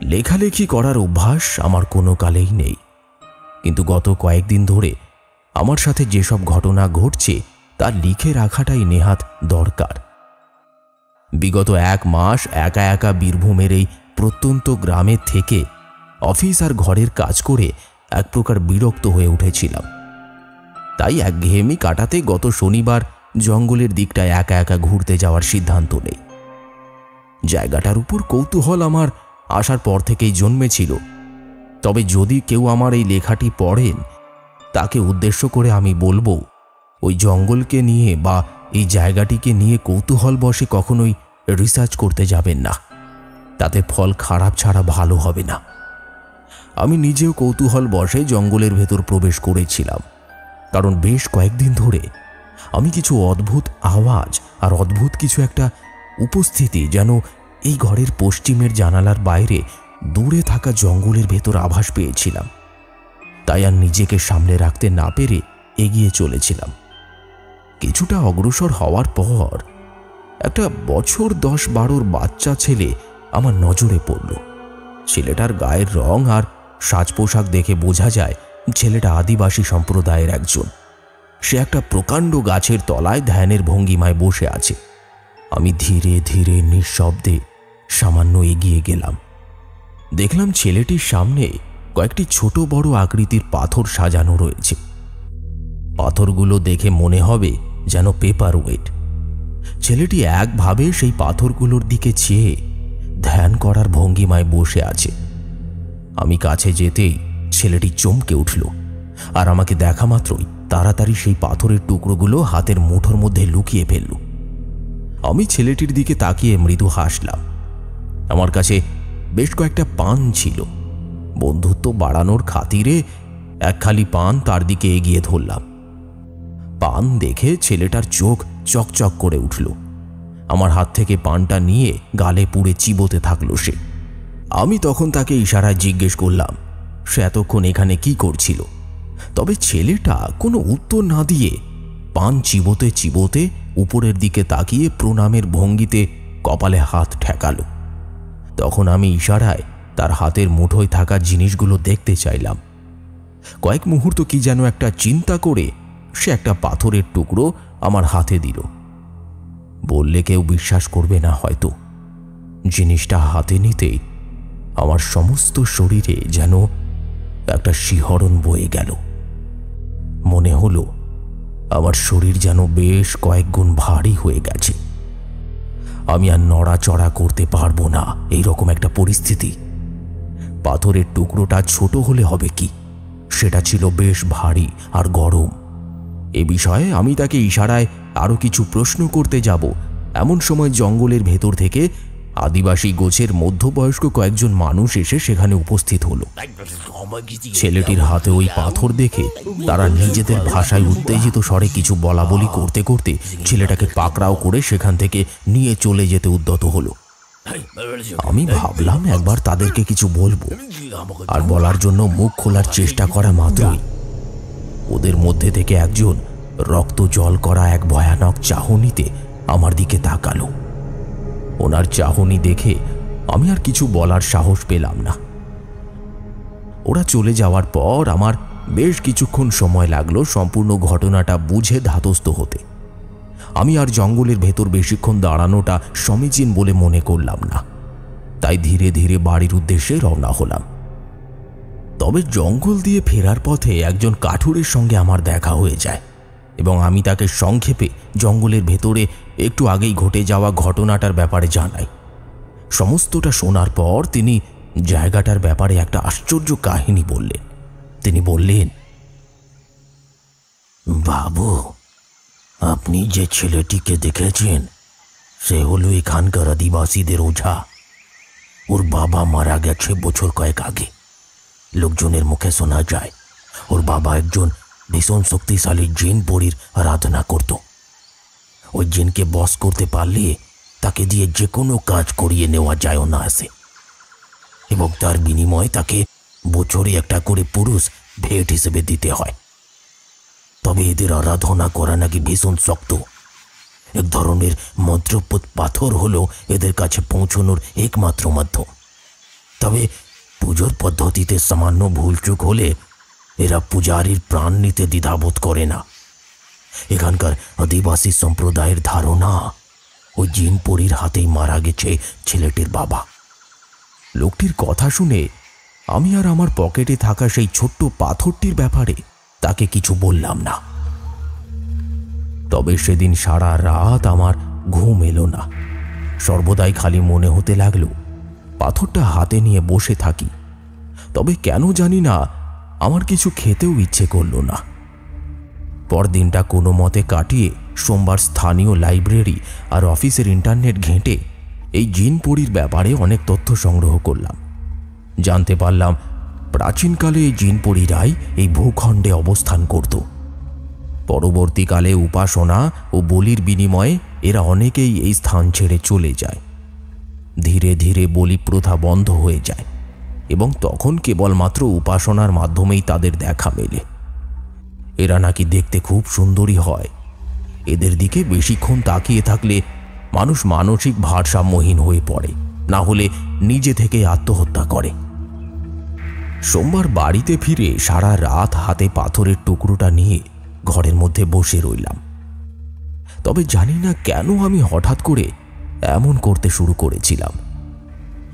লেখালেখি করার অভ্যাস আমার কোনো কালেই নেই, কিন্তু গত কয়েকদিন ধরে আমার সাথে যেসব ঘটনা ঘটছে তা লিখে রাখাটাই নেহাত দরকার। বিগত 1 মাস একা একা বীরভূমের এই প্রত্যন্ত গ্রামের থেকে অফিস আর ঘরের কাজ করে এক প্রকার বিরক্ত হয়ে উঠেছিলাম। তাই একঘেয়েমি কাটাতে গত শনিবার জঙ্গলের দিকটায় একা একা ঘুরতে যাওয়ার সিদ্ধান্ত নেই। জায়গাটার উপর কৌতূহল আমার আসার পর থেকেই জন্মেছিল। তবে যদি কেউ আমার এই লেখাটি পড়েন, তাকে উদ্দেশ্য করে আমি বলবো, ওই জঙ্গলকে নিয়ে বা এই জায়গাটিকে নিয়ে কৌতূহল বশে কখনোই রিসার্চ করতে যাবেন না। তাতে ফল খারাপ ছাড়া ভালো হবে না। আমি নিজেও কৌতূহল বশে জঙ্গলের ভেতর প্রবেশ করেছিলাম, কারণ বেশ কয়েকদিন ধরে আমি কিছু অদ্ভুত আওয়াজ আর অদ্ভুত কিছু একটা উপস্থিতি যেন এই ঘরের পশ্চিমের জানালার বাইরে দূরে থাকা জঙ্গলের ভেতর আভাস পেয়েছিলাম। তাই আর নিজেকে সামলে রাখতে না পেরে এগিয়ে চলেছিলাম। কিছুটা অগ্রসর হওয়ার পর একটা বছর 10-12 বাচ্চা ছেলে আমার নজরে পড়ল। ছেলেটার গায়ের রং আর সাজ পোশাক দেখে বোঝা যায় ছেলেটা আদিবাসী সম্প্রদায়ের একজন। সে একটা প্রকাণ্ড গাছের তলায় ধ্যানের ভঙ্গিমায় বসে আছে। আমি ধীরে ধীরে নিঃশব্দে সামান্য এগিয়ে গেলাম। দেখলাম ছেলেটির সামনে কয়েকটি ছোট বড় আকৃতির পাথর সাজানো রয়েছে। পাথরগুলো দেখে মনে হবে যেন পেপার ওয়েট। ছেলেটি একভাবে সেই পাথরগুলোর দিকে চেয়ে ধ্যান করার ভঙ্গিমায় বসে আছে। আমি কাছে যেতেই ছেলেটি চমকে উঠল, আর আমাকে দেখা মাত্রই তাড়াতাড়ি সেই পাথরের টুকরোগুলো হাতের মুঠোর মধ্যে লুকিয়ে ফেলল। আমি ছেলেটির দিকে তাকিয়ে মৃদু হাসলাম। আমার কাছে বেশ কয়েকটা পান ছিল। বন্ধুত্ব বাড়ানোর খাতিরে এক খালি পান তার দিকে এগিয়ে ধরলাম। পান দেখে ছেলেটার চোখ চকচক করে উঠল। আমার হাত থেকে পানটা নিয়ে গালে পুড়ে চিবোতে থাকলো সে। আমি তখন তাকে ইশারায় জিজ্ঞেস করলাম সে এতক্ষণ এখানে কি করছিল। তবে ছেলেটা কোনো উত্তর না দিয়ে পান চিবোতে চিবোতে উপরের দিকে তাকিয়ে প্রণামের ভঙ্গিতে কপালে হাত ঠেকালো। তখন আমি ইশারায় তার হাতের মুঠোয় থাকা জিনিসগুলো দেখতে চাইলাম। কয়েক মুহূর্ত কি যেন একটা চিন্তা করে সে একটা পাথরের টুকরো আমার হাতে দিল। বললে কেউ বিশ্বাস করবে না হয়তো। জিনিসটা হাতে নিতেই আমার সমস্ত শরীরে যেন একটা শিহরণ বয়ে গেল। মনে হলো আমার শরীর যেন বেশ কয়েক গুণ ভারী হয়ে গেছে। আমি আর নড়াচড়া করতে পারবো না, এইরকম একটা পরিস্থিতি। পাথরের টুকরোটা ছোট হলে হবে কি, সেটা ছিল বেশ ভারী আর গরম। এ বিষয়ে আমি তাকে ইশারায় আরো কিছু প্রশ্ন করতে যাব, এমন সময় জঙ্গলের ভেতর থেকে আদিবাসী গোছের মধ্যবয়স্ক কয়েকজন মানুষ এসে সেখানে উপস্থিত হলো। ছেলেটির হাতে ওই পাথর দেখে তারা নিজেদের ভাষায় উত্তেজিত স্বরে কিছু বলা বলি করতে করতে ছেলেটাকে পাকড়াও করে সেখান থেকে নিয়ে চলে যেতে উদ্যত হলো। আমি ভাবলাম একবার তাদেরকে কিছু বলবো, আর বলার জন্য মুখ খোলার চেষ্টা করা মাত্রই ওদের মধ্যে থেকে একজন রক্ত জল করা এক ভয়ানক চাহনিতে আমার দিকে তাকালো। ওনার চাহনি দেখে আমি আর কিছু বলার সাহস পেলাম না। ওরা চলে যাওয়ার পর আমার বেশ কিছুক্ষণ সময় লাগলো সম্পূর্ণ ঘটনাটা বুঝে ধাতস্থ হতে। আমি আর জঙ্গলের ভেতর বেশিক্ষণ দাঁড়ানোটা সমীচীন বলে মনে করলাম না, তাই ধীরে ধীরে বাড়ির উদ্দেশ্যে রওনা হলাম। তবে জঙ্গল দিয়ে ফেরার পথে একজন কাঠুরের সঙ্গে আমার দেখা হয়ে যায় এবং আমি তাকে সংক্ষেপে জঙ্গলের ভেতরে একটু আগেই ঘটে যাওয়া ঘটনাটার ব্যাপারে জানাই। সমস্তটা শোনার পর তিনি জায়গাটার ব্যাপারে একটা আশ্চর্য কাহিনী বললেন। তিনি বললেন, বাবু, আপনি যে ছেলেটিকে দেখেছেন সে হলো এখানকার আদিবাসীদের ওঝা। ওর বাবা মারা গেছে বছর কয়েক আগে। লোকজনের মুখে শোনা যায় ওর বাবা একজন ভীষণ শক্তিশালী জিন পরীর আরাধনা করত। ওই জিনকে বশ করতে পারলে তাকে দিয়ে যে কোনো কাজ করিয়ে নেওয়া যায় অনায়াসে, এবং তার বিনিময়ে তাকে বছরে একটা করে পুরুষ ভেট হিসেবে দিতে হয়। তবে এদের আরাধনা করা নাকি ভীষণ শক্ত। এক ধরনের মন্ত্রপুত পাথর হলো এদের কাছে পৌঁছানোর একমাত্র মাধ্যম। তবে পুজোর পদ্ধতিতে সামান্য ভুলচুক হলে এরা পূজারীর প্রাণ নিতে দ্বিধাবোধ করে না। এখানকার আদিবাসী সম্প্রদায়ের ধারণা ওই জিন পরীর হাতেই মারা গেছে ছেলেটির বাবা। লোকটির কথা শুনে আমি আর আমার পকেটে থাকা সেই ছোট্ট পাথরটির ব্যাপারে তাকে কিছু বললাম না। তবে সেদিন সারা রাত আমার ঘুম এলো না। সর্বদাই খালি মনে হতে লাগলো পাথরটা হাতে নিয়ে বসে থাকি, তবে কেন জানি না আমার কিছু খেতেও ইচ্ছে করলো না। পরদিনটা কোনো মতে কাটিয়ে সোমবার স্থানীয় লাইব্রেরি আর অফিসের ইন্টারনেট ঘেঁটে এই জিনপরির ব্যাপারে অনেক তথ্য সংগ্রহ করলাম। জানতে পারলাম প্রাচীনকালে এই জিনপরিরাই এই ভূখণ্ডে অবস্থান করত। পরবর্তীকালে উপাসনা ও বলির বিনিময়ে এরা অনেকেই এই স্থান ছেড়ে চলে যায়। ধীরে ধীরে বলি প্রথা বন্ধ হয়ে যায় এবং তখন কেবলমাত্র উপাসনার মাধ্যমেই তাদের দেখা মেলে। এরা নাকি দেখতে খুব সুন্দরী হয়। এদের দিকে বেশিক্ষণ তাকিয়ে থাকলে মানুষ মানসিক ভারসাম্যহীন হয়ে পড়ে, না হলে নিজে থেকে আত্মহত্যা করে। সোমবার বাড়িতে ফিরে সারা রাত হাতে পাথরের টুকরোটা নিয়ে ঘরের মধ্যে বসে রইলাম। তবে জানি না কেন আমি হঠাৎ করে এমন করতে শুরু করেছিলাম।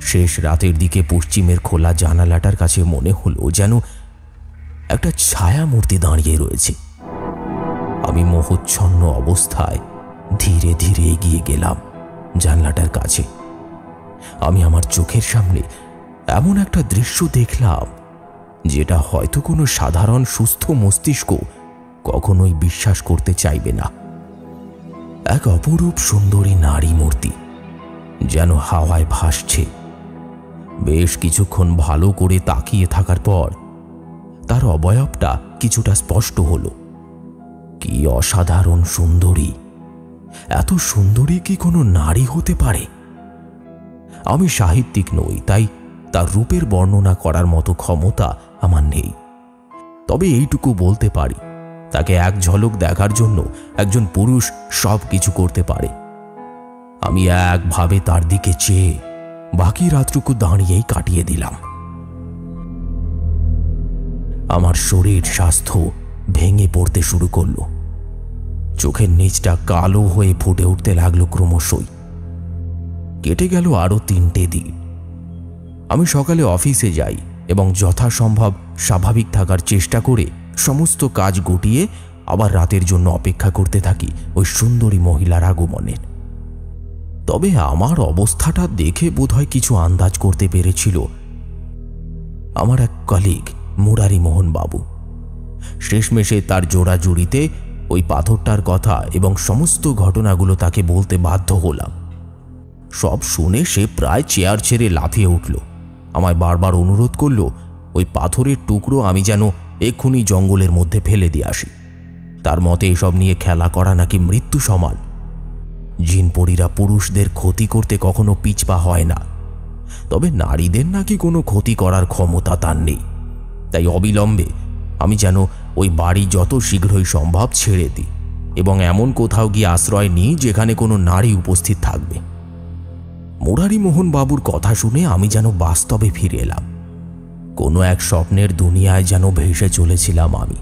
শেষ রাতের দিকে পশ্চিমের খোলা জানালাটার কাছে মনে হলো যেন একটা ছায়া মূর্তি দাঁড়িয়ে রয়েছে। আমি মোহচ্ছন্ন অবস্থায় ধীরে ধীরে এগিয়ে গেলাম জানলাটার কাছে। আমি আমার চোখের সামনে এমন একটা দৃশ্য দেখলাম যেটা হয়তো কোনো সাধারণ সুস্থ মস্তিষ্ক কখনোই বিশ্বাস করতে চাইবে না। এক অপরূপ সুন্দরী নারী মূর্তি যেন হাওয়ায় ভাসছে। বেশ কিছুক্ষণ ভালো করে তাকিয়ে থাকার পর তার অবয়বটা কিছুটা স্পষ্ট হলো। কি অসাধারণ সুন্দরী! এত সুন্দরী কি কোনো নারী হতে পারে? আমি সাহিত্যিক নই, তাই তার রূপের বর্ণনা করার মতো ক্ষমতা আমার নেই। তবে এইটুকু বলতে পারি, তাকে এক ঝলক দেখার জন্য একজন পুরুষ সব কিছু করতে পারে। আমি একভাবে তার দিকে চেয়ে বাকি রাতটুকু দাঁড়িয়েই কাটিয়ে দিলাম। আমার শরীর স্বাস্থ্য ভেঙে পড়তে শুরু করলো। চোখের নিচটা কালো হয়ে ফুটে উঠতে লাগলো ক্রমশই। কেটে গেল আরো 3টে দিন। আমি সকালে অফিসে যাই এবং যথাসম্ভব স্বাভাবিক থাকার চেষ্টা করে সমস্ত কাজ গুটিয়ে আবার রাতের জন্য অপেক্ষা করতে থাকি ওই সুন্দরী মহিলার আগমনের। তবে আমার অবস্থাটা দেখে বোধহয় কিছু আন্দাজ করতে পেরেছিল আমার এক কলিগ মুরারি মোহন বাবু। শেষমেশে তার জোড়াজুড়িতে ওই পাথরটার কথা এবং সমস্ত ঘটনাগুলো তাকে বলতে বাধ্য হলাম। সব শুনে সে প্রায় চেয়ার ছেড়ে লাফিয়ে উঠল। আমায় বারবার অনুরোধ করল ওই পাথরের টুকরো আমি যেন এক্ষুনি জঙ্গলের মধ্যে ফেলে দিয়ে আসি। তার মতে এসব নিয়ে খেলা করা নাকি মৃত্যু সমান। জিনপরীরা পুরুষদের ক্ষতি করতে কখনো পিছপা হয় না, তবে নারীদের নাকি কোনো ক্ষতি করার ক্ষমতা তার নেই। তাই অবিলম্বে আমি যেন ওই বাড়ি যত শীঘ্রই সম্ভব ছেড়ে দিই এবং এমন কোথাও গিয়ে আশ্রয় নিই যেখানে কোনো নারী উপস্থিত থাকবে। মুরারি মোহন বাবুর কথা শুনে আমি যেন বাস্তবে ফিরে এলাম। কোনো এক স্বপ্নের দুনিয়ায় যেন ভেসে চলেছিলাম আমি।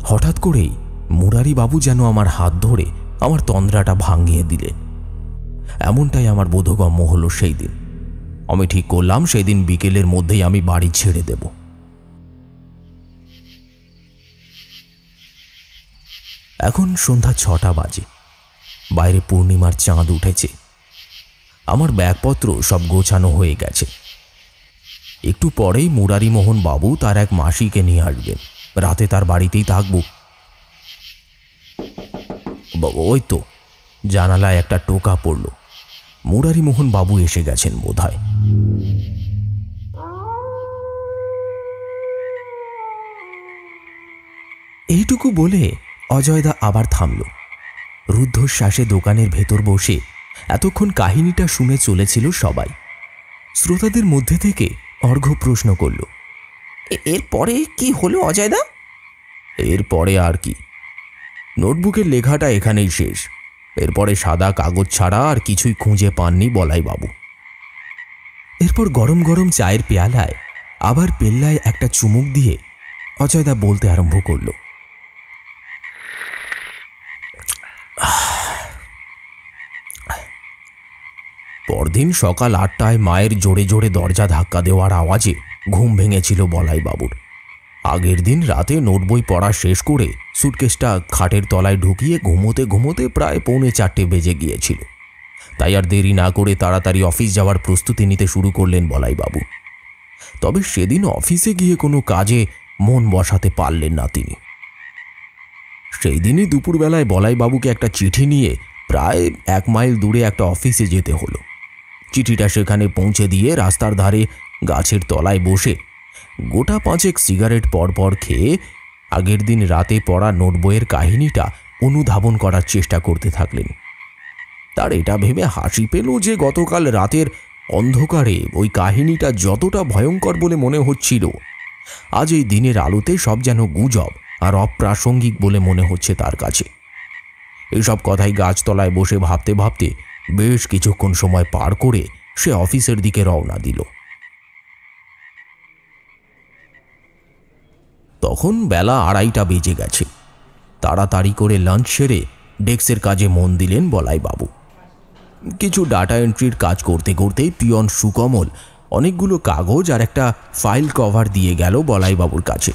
হঠাৎ করেই মুরারি বাবু যেন আমার হাত ধরে আমার তন্দ্রাটা ভাঙিয়ে দিলেন। এমনটাই আমার বোধগম্য হলো সেই দিন। আমি ঠিক করলাম সেই দিন বিকেলের মধ্যেই আমি বাড়ি ছেড়ে দেব। এখন সন্ধ্যা 6টা বাজে। বাইরে পূর্ণিমার চাঁদ উঠেছে। আমার ব্যাগপত্র সব গোছানো হয়ে গেছে। একটু পরেই মুরারিমোহন বাবু তার এক মাসিকে নিয়ে আসবেন। রাতে তার বাড়িতেই থাকব। ওই তো জানালায় একটা টোকা পড়ল। মুরারিমোহন বাবু এসে গেছেন বোধহয়। এইটুকু বলে অজয়দা আবার থামল। রুদ্ধশ্বাসে দোকানের ভেতর বসে এতক্ষণ কাহিনীটা শুনে চলেছিল সবাই। শ্রোতাদের মধ্যে থেকে অর্ঘ্য প্রশ্ন করল, এরপরে কি হলো অজয়দা? এরপরে আর কি, নোটবুকের লেখাটা এখানেই শেষ। এরপরে সাদা কাগজ ছাড়া আর কিছুই খুঁজে পাননি বলাইবাবু। এরপর গরম গরম চায়ের পেয়ালায় আবার পেল্লায় একটা চুমুক দিয়ে অজয়দা বলতে আরম্ভ করল, পরদিন সকাল 8টায় মায়ের জোরে জোরে দরজা ধাক্কা দেওয়ার আওয়াজে ঘুম ভেঙেছিল বলাইবাবুর। আগের দিন রাতে নোটবই পড়া শেষ করে সুটকেসটা খাটের তলায় ঢুকিয়ে ঘুমোতে ঘুমোতে প্রায় 3:45 বেজে গিয়েছিল। তাই আর দেরি না করে তাড়াতাড়ি অফিস যাওয়ার প্রস্তুতি নিতে শুরু করলেন বলাইবাবু। তবে সেদিন অফিসে গিয়ে কোনো কাজে মন বসাতে পারলেন না তিনি। সেই দিনই দুপুরবেলায় বলাইবাবুকে একটা চিঠি নিয়ে প্রায় 1 মাইল দূরে একটা অফিসে যেতে হলো। চিঠিটা সেখানে পৌঁছে দিয়ে রাস্তার ধারে গাছের তলায় বসে গোটা 5 সিগারেট পরপর খেয়ে আগের দিন রাতে পড়া নোটবইয়ের কাহিনীটা অনুধাবন করার চেষ্টা করতে থাকলেন। তার এটা ভেবে হাসি পেল যে গতকাল রাতের অন্ধকারে ওই কাহিনীটা যতটা ভয়ঙ্কর বলে মনে হচ্ছিল, আজ এই দিনের আলোতে সব যেন গুজব আর অপ্রাসঙ্গিক বলে মনে হচ্ছে তার কাছে। এইসব কথাই গাছতলায় বসে ভাবতে ভাবতে বেশ কিছুক্ষণ সময় পার করে সে অফিসের দিকে রওনা দিল। তখন বেলা 2:30 বেজে গেছে। তাড়াতাড়ি করে লাঞ্চ সেরে ডেস্কের কাজে মন দিলেন বলাইবাবু। কিছু ডাটা এন্ট্রির কাজ করতে করতেই পিয়ন সুকমল অনেকগুলো কাগজ আর একটা ফাইল কভার দিয়ে গেল বলাইবাবুর কাছে।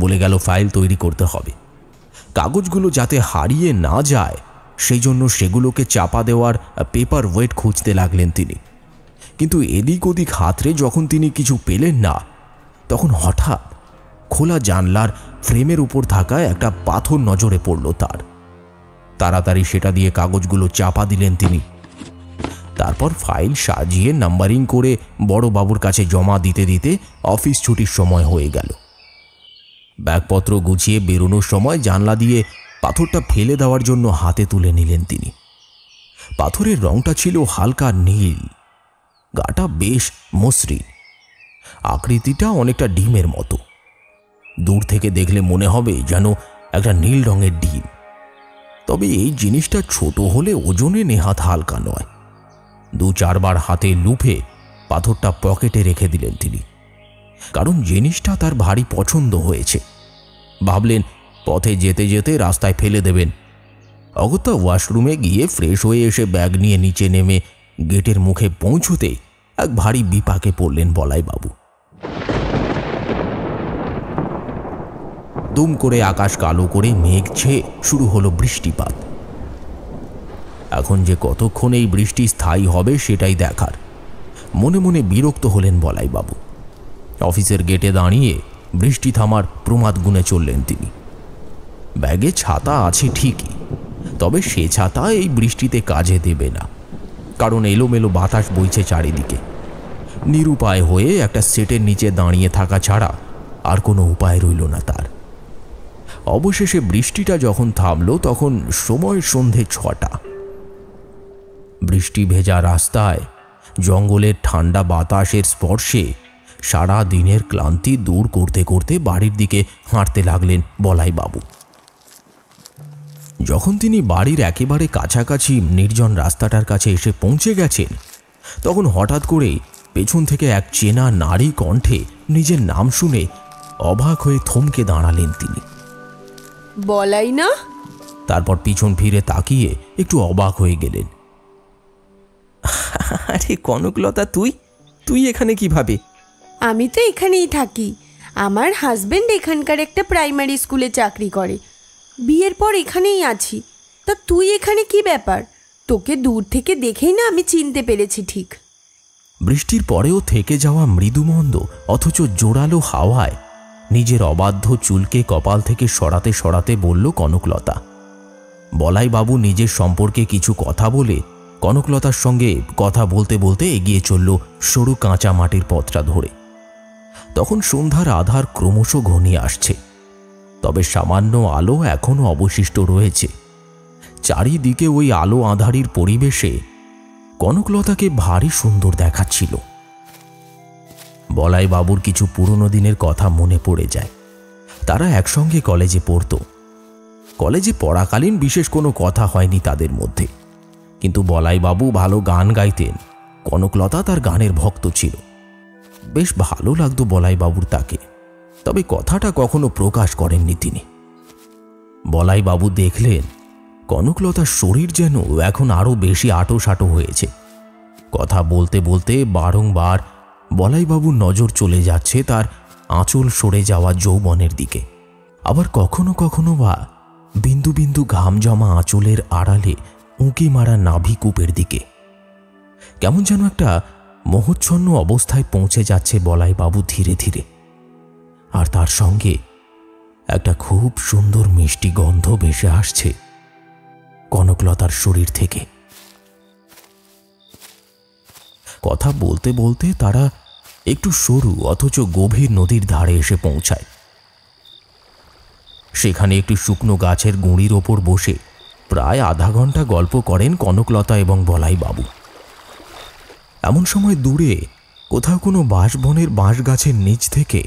বলে গেল ফাইল তৈরি করতে হবে। কাগজগুলো যাতে হারিয়ে না যায় সেই জন্য সেগুলোকে চাপা দেওয়ার পেপার ওয়েট খুঁজতে লাগলেন তিনি। কিন্তু এদিক ওদিক হাতড়ে যখন তিনি কিছু পেলেন না, তখন হঠাৎ খোলা জানলার ফ্রেমের উপর থাকা একটা পাথর নজরে পড়ল তার। তাড়াতাড়ি সেটা দিয়ে কাগজগুলো চাপা দিলেন তিনি। তারপর ফাইল সাজিয়ে নাম্বারিং করে বড়বাবুর কাছে জমা দিতে দিতে অফিস ছুটির সময় হয়ে গেল। ব্যাগপত্র গুছিয়ে বেরোনোর সময় জানলা দিয়ে পাথরটা ফেলে দেওয়ার জন্য হাতে তুলে নিলেন তিনি। পাথরের রংটা ছিল হালকা নীল, গাটা বেশ মসৃণ, আকৃতিটা অনেকটা ডিমের মতো। দূর থেকে দেখলে মনে হবে যেন একটা নীল রঙের ডিম। তবে এই জিনিসটা ছোট হলে ওজনে নেহাত হালকা নয়। 2-4 বার হাতে লুফে পাথরটা পকেটে রেখে দিলেন তিনি, কারণ জিনিসটা তার ভারী পছন্দ হয়েছে। ভাবলেন পথে যেতে যেতে রাস্তায় ফেলে দেবেন। অগত্যা ওয়াশরুমে গিয়ে ফ্রেশ হয়ে এসে ব্যাগ নিয়ে নিচে নেমে গেটের মুখে পৌঁছতে এক ভারী বিপাকে পড়লেন বলাইবাবু। দুম করে আকাশ কালো করে মেঘ ছেয়ে শুরু হলো বৃষ্টিপাত। এখন যে কতক্ষণ এই বৃষ্টি স্থায়ী হবে সেটাই দেখার। মনে মনে বিরক্ত হলেন বলাইবাবু। অফিসের গেটে দাঁড়িয়ে বৃষ্টি থামার প্রমাদ গুনে চললেন তিনি। ব্যাগে ছাতা আছে ঠিকই, তবে সে ছাতা এই বৃষ্টিতে কাজে দেবে না, কারণ এলোমেলো বাতাস বইছে চারিদিকে। নিরুপায় হয়ে একটা সেটের নিচে দাঁড়িয়ে থাকা ছাড়া আর কোনো উপায় রইল না তার। অবশেষে বৃষ্টিটা যখন থামল তখন সময় সন্ধে 6টা। বৃষ্টি ভেজা রাস্তায় জঙ্গলের ঠান্ডা বাতাসের স্পর্শে সারা দিনের ক্লান্তি দূর করতে করতে বাড়ির দিকে হাঁটতে লাগলেন বলাইবাবু। যখন তিনি বাড়ির একেবারে কাছাকাছি নির্জন রাস্তাটার কাছে এসে পৌঁছে গেছেন, তখন হঠাৎ করে পেছন থেকে এক চেনা নারী কণ্ঠে নিজের নাম শুনে অবাক হয়ে থমকে দাঁড়ালেন তিনি। বলাই না? তারপর পিছন ফিরে তাকিয়ে একটু অবাক হয়ে গেলেন। আরে কনকলতা, তুই তুই এখানে কিভাবে? আমি তো এখানেই থাকি। আমার হাজবেন্ড এখানকার একটা প্রাইমারি স্কুলে চাকরি করে। বিয়ের পর এখানেই আছি। তা তুই এখানে কি ব্যাপার? তোকে দূর থেকে দেখেই না আমি চিনতে পেরেছি ঠিক। বৃষ্টির পরেও থেকে যাওয়া মৃদুমন্দ অথচ জোরালো হাওয়ায় নিজের অবাধ্য চুলকে কপাল থেকে সরাতে সরাতে বলল কনকলতা। বলাইবাবু নিজের সম্পর্কে কিছু কথা বলে কনকলতার সঙ্গে কথা বলতে বলতে এগিয়ে চলল সরু কাঁচা মাটির পথটা ধরে। তখন সন্ধ্যার আধার ক্রমশ ঘনিয়ে আসছে, তবে সামান্য আলো এখনো অবশিষ্ট রয়েছে। চারিদিকে ওই আলো আঁধারির পরিবেশে কনকলতাকে ভারী সুন্দর দেখাচ্ছিল। বলাইবাবুর কিছু পুরনো দিনের কথা মনে পড়ে যায়। তারা একসঙ্গে কলেজে পড়ত। কলেজে পড়াকালীন বিশেষ কোনো কথা হয়নি তাদের মধ্যে, কিন্তু বলাইবাবু ভালো গান গাইতেন, কনকলতা তার গানের ভক্ত ছিল। বেশ ভালো লাগতো বলাইবাবুর তাকে, তবে কথাটা কখনো প্রকাশ করেননি তিনি। বলাইবাবু দেখলেন কনকলতার শরীর যেন এখন আরো বেশি আঁটোসাঁটো হয়েছে। কথা বলতে বলতে বারংবার বলাইবাবুর নজর চলে যাচ্ছে তার আঁচল সরে যাওয়া যৌবনের দিকে, আবার কখনো কখনো বা বিন্দু বিন্দু ঘাম জমা আঁচলের আড়ালে উঁকি মারা নাভিকূপের দিকে। কেমন যেন একটা মোহচ্ছন্ন অবস্থায় পৌঁছে যাচ্ছে বলাইবাবু ধীরে ধীরে, আর তার সঙ্গে একটা খুব সুন্দর মিষ্টি গন্ধ ভেসে আসছে কনকলতার শরীর থেকে। কথা বলতে বলতে তারা একটু সরু অথচ গভীর নদীর ধারে এসে পৌঁছায়। সেখানে একটি শুকনো গাছের গুঁড়ির ওপর বসে প্রায় আধা ঘন্টা গল্প করেন কনকলতা এবং বলাইবাবু। এমন সময় দূরে কোথাও কোনো বাঁশবনের বাঁশ গাছের নিচ থেকে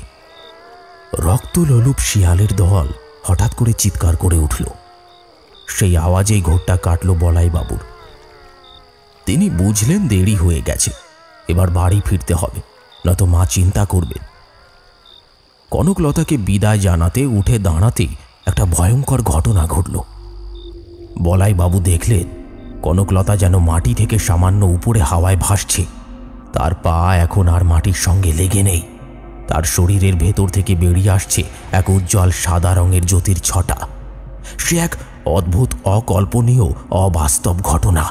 রক্তলোলুপ শিয়ালের দল হঠাৎ করে চিৎকার করে উঠল। সেই আওয়াজেই ঘোরটা কাটল বলাইবাবুর। তিনি বুঝলেন দেরি হয়ে গেছে, এবার বাড়ি ফিরতে হবে, নয়তো মা চিন্তা করবে। কনকলতাকে বিদায় জানাতে উঠে দাঁড়াতেই একটা ভয়ঙ্কর ঘটনা ঘটল। বলাইবাবু দেখলেন কনকলতা যেন মাটি থেকে সামান্য উপরে হাওয়ায় ভাসছে। তার পা এখন আর মাটির সঙ্গে লেগে নেই। তার শরীরের ভেতর থেকে বেরিয়ে আসছে এক উজ্জ্বল সাদা রঙের জ্যোতির ছটা। সে এক অদ্ভুত, অকল্পনীয়, অবাস্তব ঘটনা।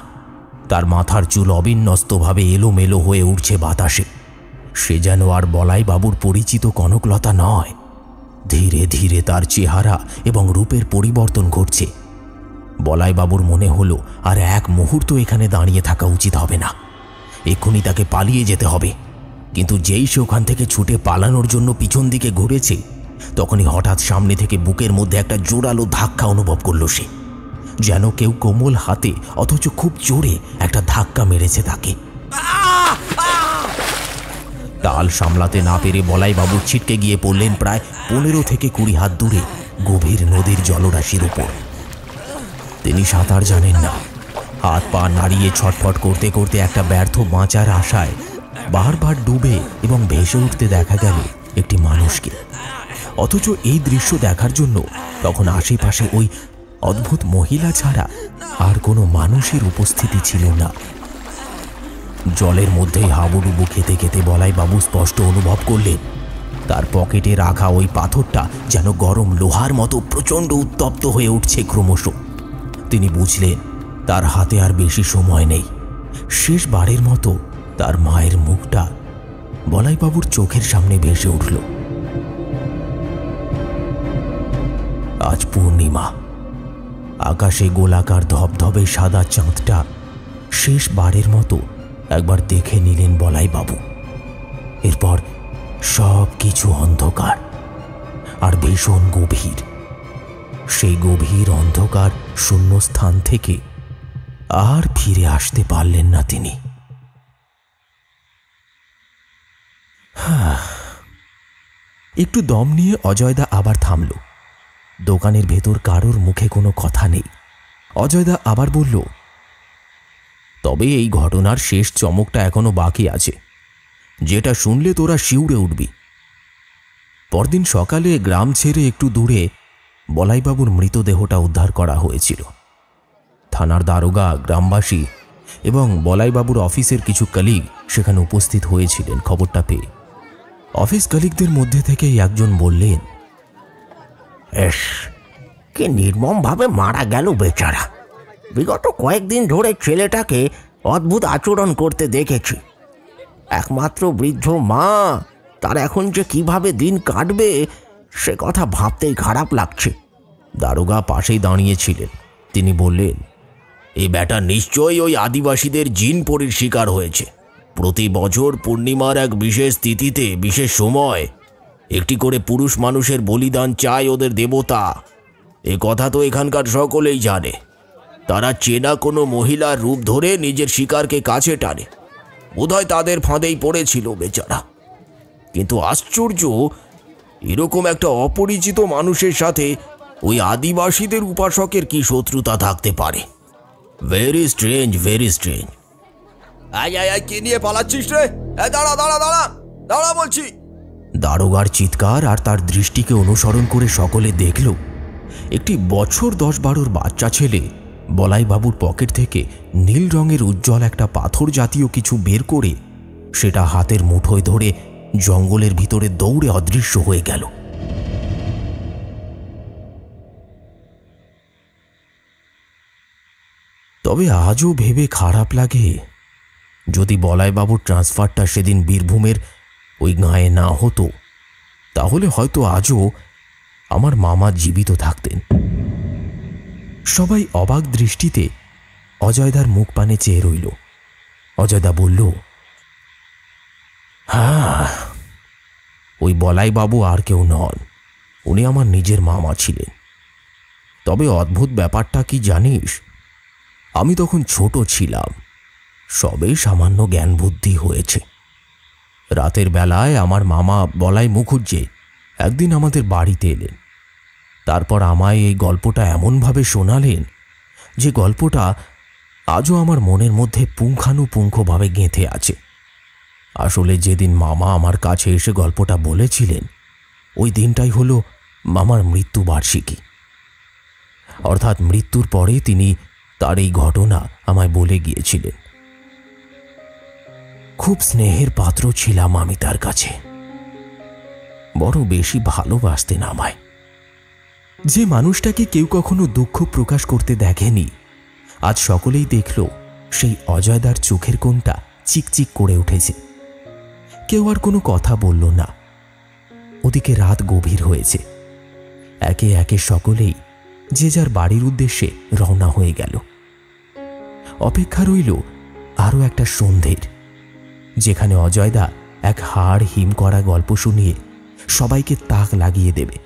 তার মাথার চুল অবিন্যস্তভাবে এলোমেলো হয়ে উঠছে বাতাসে। সে যেন আর বলাইবাবুর পরিচিত কনকলতা নয়। ধীরে ধীরে তার চেহারা এবং রূপের পরিবর্তন ঘটছে। বলাইবাবুর মনে হলো আর এক মুহূর্ত এখানে দাঁড়িয়ে থাকা উচিত হবে না, এক্ষুনি তাকে পালিয়ে যেতে হবে। কিন্তু যেই সে ওখান থেকে ছুটে পালানোর জন্য পিছন দিকে ঘুরেছে, তখনই হঠাৎ সামনে থেকে বুকের মধ্যে একটা জোরালো ধাক্কা অনুভব করল সে, যেন কেউ কোমল হাতে অথচ খুব জোরে একটা ধাক্কা মেরেছে তাকে। তাল সামলাতে না পেরে বলাইবাবু ছিটকে গিয়ে পড়লেন প্রায় 15 থেকে 20 হাত দূরে গভীর নদীর জলরাশির উপর। তিনি সাঁতার জানেন না। হাত পা নাড়িয়ে ছটফট করতে করতে একটা ব্যর্থ বাঁচার আশায় বারবার ডুবে এবং ভেসে উঠতে দেখা গেল একটি মানুষকে। অথচ এই দৃশ্য দেখার জন্য তখন আশেপাশে ওই অদ্ভুত মহিলা ছাড়া আর কোনো মানুষের উপস্থিতি ছিল না। জলের মধ্যেই হাবুডুবু খেতে খেতে বলাইবাবু স্পষ্ট অনুভব করলেন তার পকেটে রাখা ওই পাথরটা যেন গরম লোহার মতো প্রচণ্ড উত্তপ্ত হয়ে উঠছে ক্রমশ। তিনি বুঝলেন তার হাতে আর বেশি সময় নেই। শেষবারের মতো তার মায়ের মুখটা বলাইবাবুর চোখের সামনে ভেসে উঠল। আজ পূর্ণিমা, আকাশে গোলাকার ধবধবে সাদা চাঁদটা শেষবারের মতো একবার দেখে নিলেন বলাইবাবু। এরপর সব কিছু অন্ধকার আর ভীষণ গভীর। সেই গভীর অন্ধকার শূন্যস্থান থেকে আর ফিরে আসতে পারলেন না তিনি। একটু দম নিয়ে অজয়দা আবার থামল। দোকানের ভেতর কারোর মুখে কোনো কথা নেই। অজয়দা আবার বলল, তবে এই ঘটনার শেষ চমকটা এখনো বাকি আছে। যেটা শুনলে তোরা শিউরে উঠবি। পরদিন সকালে গ্রাম ছেড়ে একটু দূরে বলাইবাবুর মৃতদেহটা উদ্ধার করা হয়েছিল। থানার দারোগা, গ্রামবাসী এবং বলাইবাবুর অফিসের কিছু কলিগ সেখানে উপস্থিত হয়েছিলেন খবরটা পেয়ে। অফিস কলিগদের মধ্যে থেকেই একজন বললেন, এস, কি নির্মমভাবে মারা গেল বেচারা। বিগত কয়েকদিন ধরে ছেলেটাকে অদ্ভুত আচরণ করতে দেখেছি। একমাত্র বৃদ্ধ মা, তার এখন যে কিভাবে দিন কাটবে সে কথা ভাবতেই খারাপ লাগছে। দারোগা পাশেই দাঁড়িয়েছিলেন। তিনি বললেন, এই ব্যাটা নিশ্চয়ই ওই আদিবাসীদের জিন পরীর শিকার হয়েছে। প্রতি বছর পূর্ণিমার এক বিশেষ তিথিতে, বিশেষ সময় একটি করে পুরুষ মানুষের বলিদান চায় ওদের দেবতা। এ কথা তো এখানকার সকলেই জানে। তারা চেনা কোনো মহিলার রূপ ধরে নিজের শিকারকে কাছে টানে। বোধহয় তাদের ফাঁদেই পড়েছিল বেচারা। কিন্তু আশ্চর্য, এরকম একটা অপরিচিত মানুষের সাথে ওই আদিবাসীদের উপাসকের কি শত্রুতা থাকতে পারে? Very strange, very strange. আয় আয় আয়, কে নিয়ে পালাচ্ছিস রে? দাঁড়া দাঁড়া দাঁড়া দাঁড়া বলছি। দারোগার চিৎকার আর তার দৃষ্টিকে অনুসরণ করে সকলে দেখল একটি বছর 10-12 বাচ্চা ছেলে বলাইবাবুর পকেট থেকে নীল রঙের উজ্জ্বল একটা পাথর জাতীয় কিছু বের করে সেটা হাতের মুঠোয় ধরে জঙ্গলের ভিতরে দৌড়ে অদৃশ্য হয়ে গেল। তবে আজও ভেবে খারাপ লাগে, যদি বলাইবাবুর ট্রান্সফারটা সেদিন বীরভূমের ওই গাঁয়ে না হতো, তাহলে হয়তো আজও আমার মামা জীবিত থাকতেন। সবাই অবাক দৃষ্টিতে অজয়দার মুখ পানে চেয়ে রইল। অজয়দা বলল, হ্যাঁ, ওই বলাইবাবু আর কেউ নন, উনি আমার নিজের মামা ছিলেন। তবে অদ্ভুত ব্যাপারটা কি জানিস, আমি তখন ছোট ছিলাম, সবে সামান্য জ্ঞান বুদ্ধি হয়েছে। রাতের বেলায় আমার মামা বলাই মুখুজ্জে একদিন আমাদের বাড়িতে এলেন। তারপর আমায় এই গল্পটা এমনভাবে শোনালেন যে গল্পটা আজও আমার মনের মধ্যে পুঙ্খানুপুঙ্খভাবে গেঁথে আছে। আসলে যেদিন মামা আমার কাছে এসে গল্পটা বলেছিলেন, ওই দিনটাই হলো মামার মৃত্যুবার্ষিকী। অর্থাৎ মৃত্যুর পরে তিনি তার এই ঘটনা আমায় বলে গিয়েছিলেন। খুব স্নেহের পাত্র ছিলাম আমি তার কাছে, বড় বেশি ভালোবাসতেন আমায়। যে মানুষটাকে কেউ কখনো দুঃখ প্রকাশ করতে দেখেনি, আজ সকলেই দেখল সেই অজয়দার চোখের কোণটা চিকচিক করে উঠেছে। কেউ আর কোনো কথা বলল না। ওদিকে রাত গভীর হয়েছে। একে একে সকলেই যে যার বাড়ির উদ্দেশ্যে রওনা হয়ে গেল। অপেক্ষা রইল আরও একটা সন্ধ্যের, যেখানে অজয়দা এক হাড় হিম করা গল্প শুনিয়ে সবাইকে তাক লাগিয়ে দেবে।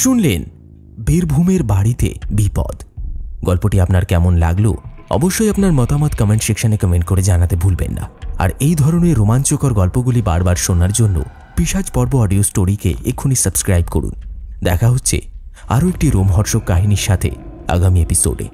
শুনলেন বীরভূমের বাড়িতে বিপদ। গল্পটি আপনার কেমন লাগলো অবশ্যই আপনার মতামত কমেন্ট সেকশনে কমেন্ট করে জানাতে ভুলবেন না। আর এই ধরনের রোমাঞ্চকর গল্পগুলি বারবার শোনার জন্য পিশাচ পর্ব অডিও স্টোরিকে এক্ষুনি সাবস্ক্রাইব করুন। দেখা হচ্ছে আরও একটি রোমহর্ষক কাহিনীর সাথে আগামী এপিসোডে।